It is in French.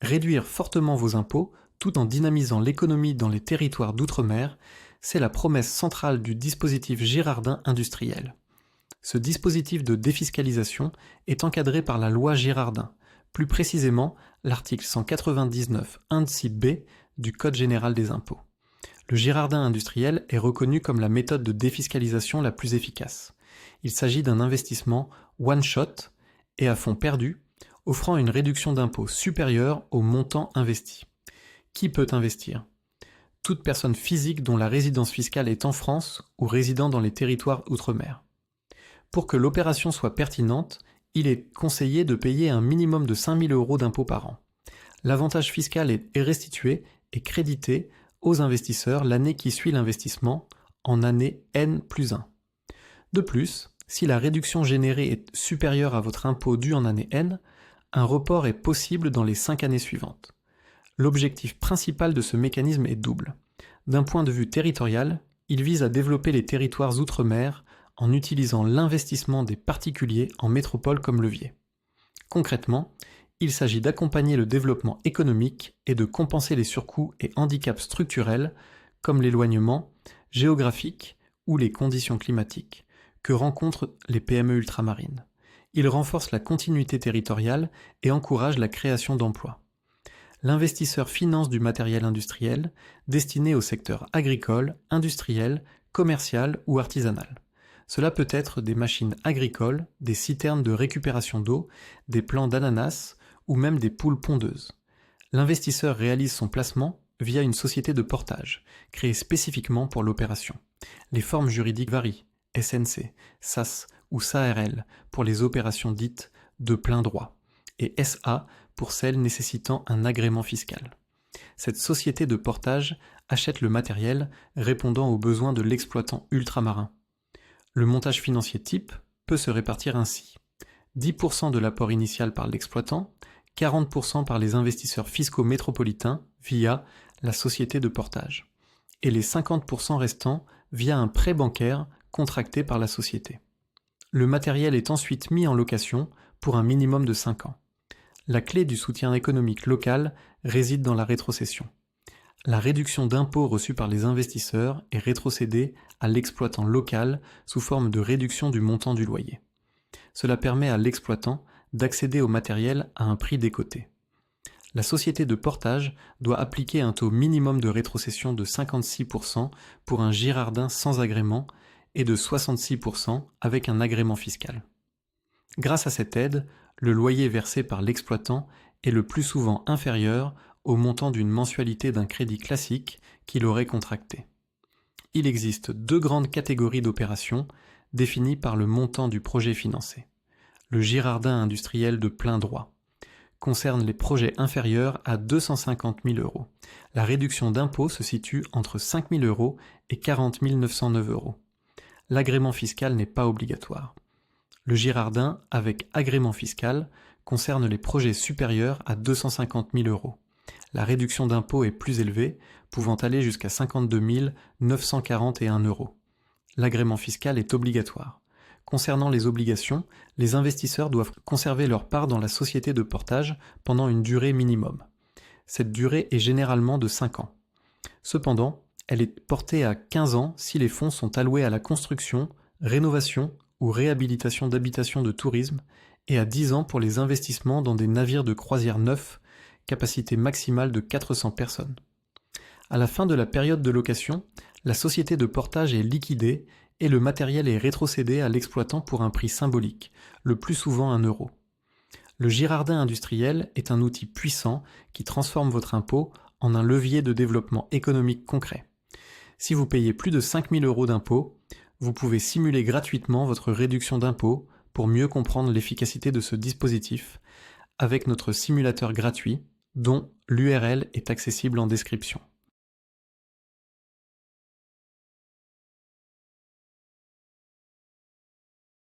Réduire fortement vos impôts tout en dynamisant l'économie dans les territoires d'outre-mer, c'est la promesse centrale du dispositif Girardin industriel. Ce dispositif de défiscalisation est encadré par la loi Girardin, plus précisément l'article 199 1 B du Code général des impôts. Le Girardin industriel est reconnu comme la méthode de défiscalisation la plus efficace. Il s'agit d'un investissement one-shot et à fonds perdu, offrant une réduction d'impôt supérieure au montant investi. Qui peut investir ? Toute personne physique dont la résidence fiscale est en France ou résidant dans les territoires outre-mer. Pour que l'opération soit pertinente, il est conseillé de payer un minimum de 5 000 € d'impôt par an. L'avantage fiscal est restitué et crédité aux investisseurs l'année qui suit l'investissement, en année N+1. De plus, si la réduction générée est supérieure à votre impôt dû en année N, un report est possible dans les 5 années suivantes. L'objectif principal de ce mécanisme est double. D'un point de vue territorial, il vise à développer les territoires outre-mer en utilisant l'investissement des particuliers en métropole comme levier. Concrètement, il s'agit d'accompagner le développement économique et de compenser les surcoûts et handicaps structurels comme l'éloignement géographique ou les conditions climatiques que rencontrent les PME ultramarines. Il renforce la continuité territoriale et encourage la création d'emplois. L'investisseur finance du matériel industriel destiné au secteur agricole, industriel, commercial ou artisanal. Cela peut être des machines agricoles, des citernes de récupération d'eau, des plants d'ananas ou même des poules pondeuses. L'investisseur réalise son placement via une société de portage, créée spécifiquement pour l'opération. Les formes juridiques varient, SNC, SAS ou SARL pour les opérations dites de plein droit, et SA pour celles nécessitant un agrément fiscal. Cette société de portage achète le matériel répondant aux besoins de l'exploitant ultramarin. Le montage financier type peut se répartir ainsi. 10% de l'apport initial par l'exploitant, 40% par les investisseurs fiscaux métropolitains via la société de portage, et les 50% restants via un prêt bancaire contracté par la société. Le matériel est ensuite mis en location pour un minimum de 5 ans. La clé du soutien économique local réside dans la rétrocession. La réduction d'impôts reçue par les investisseurs est rétrocédée à l'exploitant local sous forme de réduction du montant du loyer. Cela permet à l'exploitant d'accéder au matériel à un prix décoté. La société de portage doit appliquer un taux minimum de rétrocession de 56% pour un Girardin sans agrément et de 66% avec un agrément fiscal. Grâce à cette aide, le loyer versé par l'exploitant est le plus souvent inférieur au montant d'une mensualité d'un crédit classique qu'il aurait contracté. Il existe 2 grandes catégories d'opérations définies par le montant du projet financé. Le Girardin industriel de plein droit concerne les projets inférieurs à 250 000 €. La réduction d'impôt se situe entre 5 000 € et 40 909 €. L'agrément fiscal n'est pas obligatoire. Le Girardin avec agrément fiscal concerne les projets supérieurs à 250 000 €. La réduction d'impôt est plus élevée, pouvant aller jusqu'à 52 941 €. L'agrément fiscal est obligatoire. Concernant les obligations, les investisseurs doivent conserver leur part dans la société de portage pendant une durée minimum. Cette durée est généralement de 5 ans. Cependant, elle est portée à 15 ans si les fonds sont alloués à la construction, rénovation ou réhabilitation d'habitations de tourisme et à 10 ans pour les investissements dans des navires de croisière neufs, capacité maximale de 400 personnes. À la fin de la période de location, la société de portage est liquidée et le matériel est rétrocédé à l'exploitant pour un prix symbolique, le plus souvent 1 €. Le Girardin industriel est un outil puissant qui transforme votre impôt en un levier de développement économique concret. Si vous payez plus de 5 000 € d'impôts, vous pouvez simuler gratuitement votre réduction d'impôt pour mieux comprendre l'efficacité de ce dispositif avec notre simulateur gratuit dont l'URL est accessible en description.